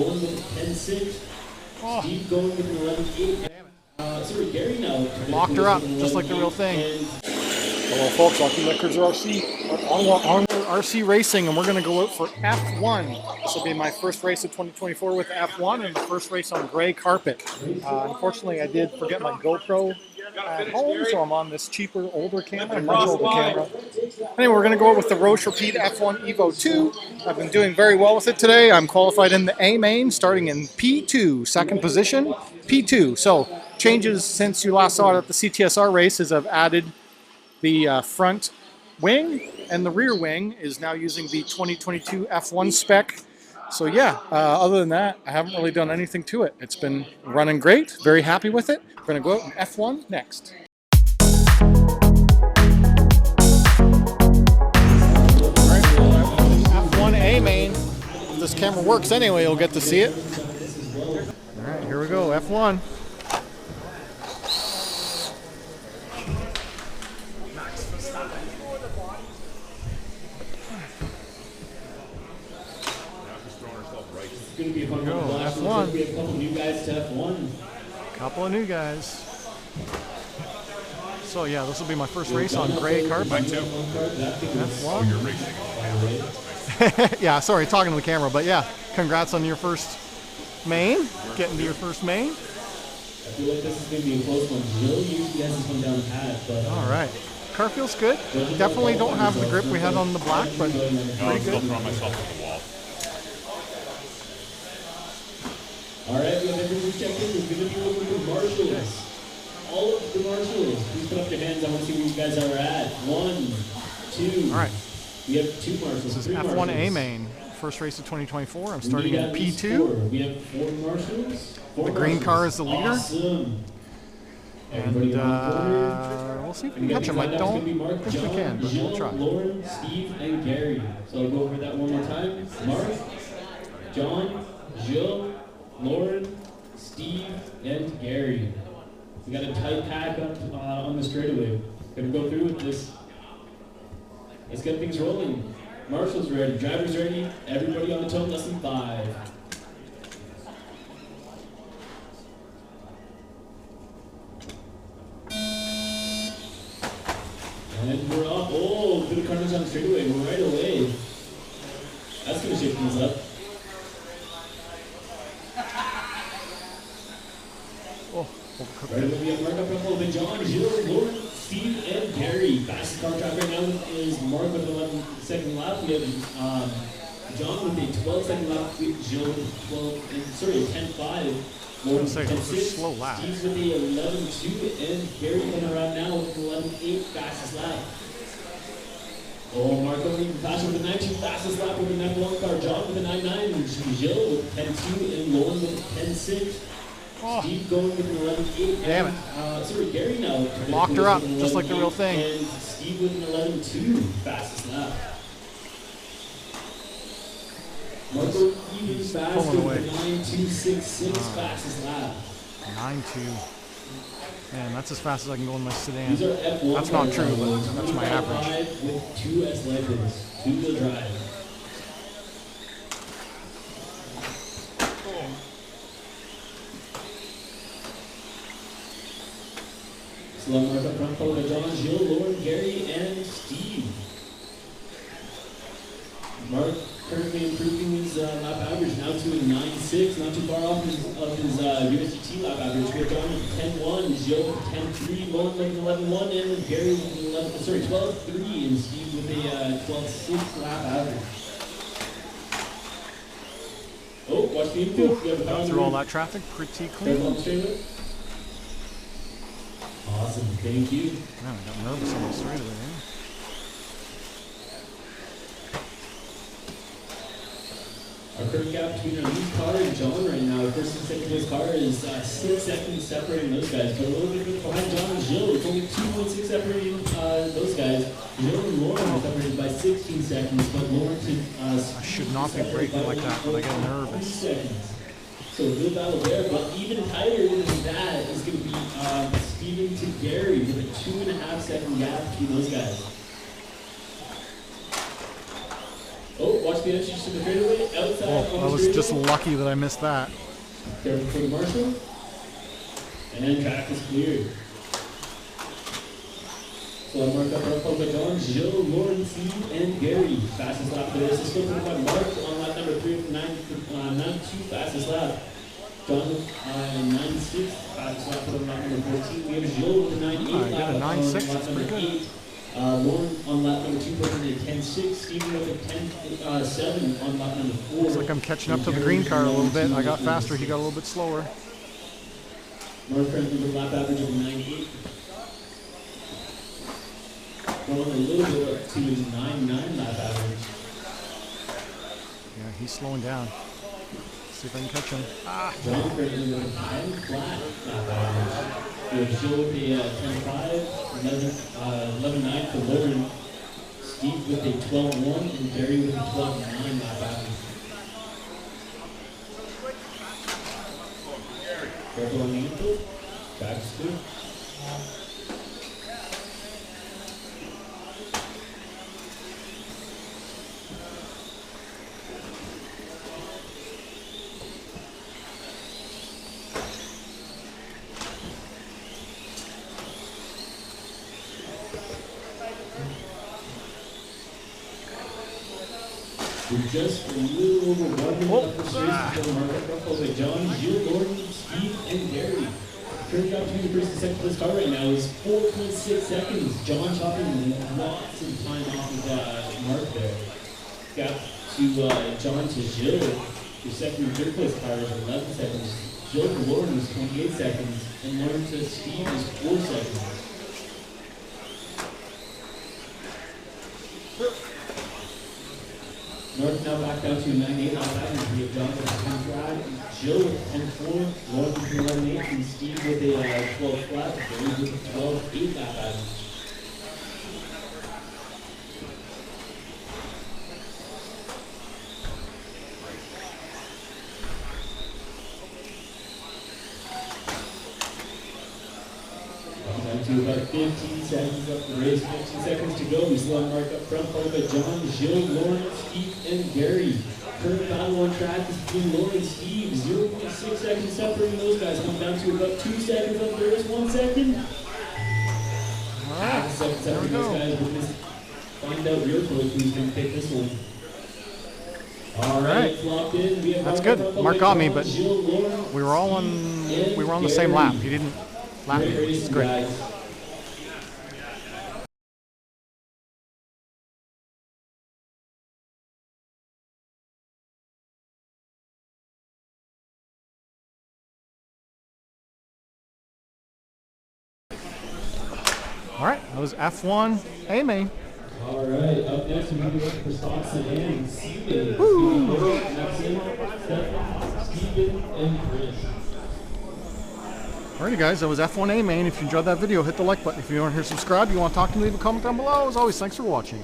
Going with 10-6. Oh. Steve going with an 11-8. Sorry, Gary now. Locked her up, just like the real thing. Hello folks, welcome to Netcruzer RC. On RC Racing, and we're going to go out for F1. This will be my first race of 2024 with F1 and the first race on gray carpet. Unfortunately, I did forget my GoPro at home, so I'm on this cheaper, older camera, much older camera. Anyway, we're going to go out with the Roche Rapide F1 Evo 2. I've been doing very well with it today. I'm qualified in the A main, starting in P2, second position, P2. So changes since you last saw it at the CTSR race is I've added the front wing, and the rear wing is now using the 2022 F1 spec. So yeah, other than that, I haven't really done anything to it. It's been running great, very happy with it. We're gonna go out in F1 next. All right, F1 A main. If this camera works anyway, you'll get to see it. All right, here we go, F1. Going to be a fun Go, one. F1. We have a couple new guys to F1. Couple of new guys. So yeah, this will be my first race on gray carpet. Mine too. F1. You're racing. Yeah, sorry, talking to the camera, but yeah, congrats on your first main, getting to your first main. I feel like this is going to be a close one. Jill usually has this one down pat, but... All right. Car feels good. Definitely don't have the grip we had on the black, but No, I'm pretty still good. throwing myself at the wall. All right, we have everyone checked in. We're going to be looking for marshals. All of the marshals. Please put up your hands. I want to see where you guys are at. 1, 2. All right. We have 2 marshals. This is 3 F1 A marshals. main. First race of 2024. I'm We starting need in at least P2. 4. We have 4 marshals. 4 The green marshals. car is the leader. Awesome. And we'll see if we can catch him. I don't think we can, but we'll try. Lauren, Steve, and Gary. So I'll go over that one more time. Mark, John, Jill, Lauren, Steve, and Gary. We got a tight pack up on the straightaway. Gonna go through with this. Let's get things rolling. Marshall's ready, driver's ready, everybody on the toe, less than 5. And we're up. Oh, good carnage on the straightaway. We're right away. That's gonna shake things up. Oh, Right away, we have Mark up front with John, Jill, Lauren, Steve, and Gary. Fastest car track right now is Mark with 11-second lap. We have John with a 12-second lap. Jill with a 10-5. Lauren with 10-6. Slow lap. Steve with a 11-2, and Gary coming around now with an 11-8 fastest lap. Oh, Mark over even faster with a 19 fastest lap over the F1 car. John with a 9-9, Jill with 10-2, and Lauren with a 10-6. Oh. Steve going with an 11-8. Damn it. Sorry, Gary now. Locked her up, just like the real thing. And Steve with an 11-2 fastest lap. Marco even faster Pulling away. with a 9.266 fastest lap. 9.2. Man, that's as fast as I can go in my sedan. These are F1 That's not true, cars. but that's my average. 25 with 2 S levels, 2-wheel drive. Slow mark up front, followed by John, Jill, Lauren, Gary, and Steve. Mark currently improving his lap average now to a 9.6, not too far off of his USGT lap average. We have John with 10.1, Jill with 10.3, Lauren with 11.1, and Gary with 12.3, and Steve with a 12.6 lap average. Oh, watch the infield. We have a power Through all that traffic, pretty clean. Awesome, thank you. Man, I got nervous on the straightaway there. Our current gap between our lead car and John right now, first and second place car is 6 seconds separating those guys, but a little bit behind John and Jill. It's only 2.6 separating those guys. Jill and Lauren are separated by 16 seconds, but Lauren to I should not be braking like that, but I get nervous. Seconds. So a good battle there, but even tighter than that is going to be Steven to Gary with a 2.5 second gap between those guys. Oh, watch speed entry to the straightaway. Outside Well, on I the was just straightaway. lucky that I missed that. Careful for the marshal. And track is cleared. So I marked up our Papa John, Jill, Lauren, Steve, and Gary. Fastest lap of the race is still put by Mark on lap number 3 of 9-2 fastest lap. John 9-6 fastest lap on lap number 14. We have Jill with a 9-8 lap on lap number 8. Lauren on lap number 2 put in a 10-6. Steven with a 10-7 on lap number 4. Looks like I'm catching up to the green car a little bit. I got faster, he got a little bit slower. Mark currently with a lap average of 9-8. Going a little bit up to his 9-9 lap average. Yeah, he's slowing down. See if I can catch him. John currently with a 10 flat lap average. We have Jill with a 10-5, 11-9 for Lauren, Steve with a 12-1, and Gary with a 12-9 lap average. Careful on the infield. Back to we're just a little over 1 minute left for race before the markup ruffle by John, Jill, Lauren, Steve, and Gary. Currently opportunity for first and second for this car right now is 4.6 seconds. John chopping lots of time off of Mark there. Got to John to Jill. Your second and third place car is 11 seconds. Jill to Lauren is 28 seconds. And Lauren to Steve is 4 seconds. North now back down to 9-8 lap average. We have John with a 10-5, Jill with a 10-4, Lauren with an 11-8, and Steve with a 12 flat, Gary with a 12-8 lap average. Down to about 15 seconds left the race, 15 seconds to go. We still have Mark up front, followed by John, Jill, Lauren, Steve, and Gary. Current battle on track is between Lauren and Steve. 0.6 seconds separating those guys. Come down to about 2 seconds left. There is 1 second. All right, Seconds there we separating those go. guys. We're going to find out real quick who's going to take this one. All right, it's locked in. We have That's Mark good. up front, Mark followed by got me, John, but Jill, Lauren, we were all on the same lap. He didn't lap me, which is great. Guys. All right, that was F1 A main. All right, up next we're going to look for stock sedan. Steven, Steven, and Chris. Alrighty guys, that was F1 A main. If you enjoyed that video, hit the like button. If you aren't here, subscribe. You want to talk to me, leave a comment down below. As always, thanks for watching.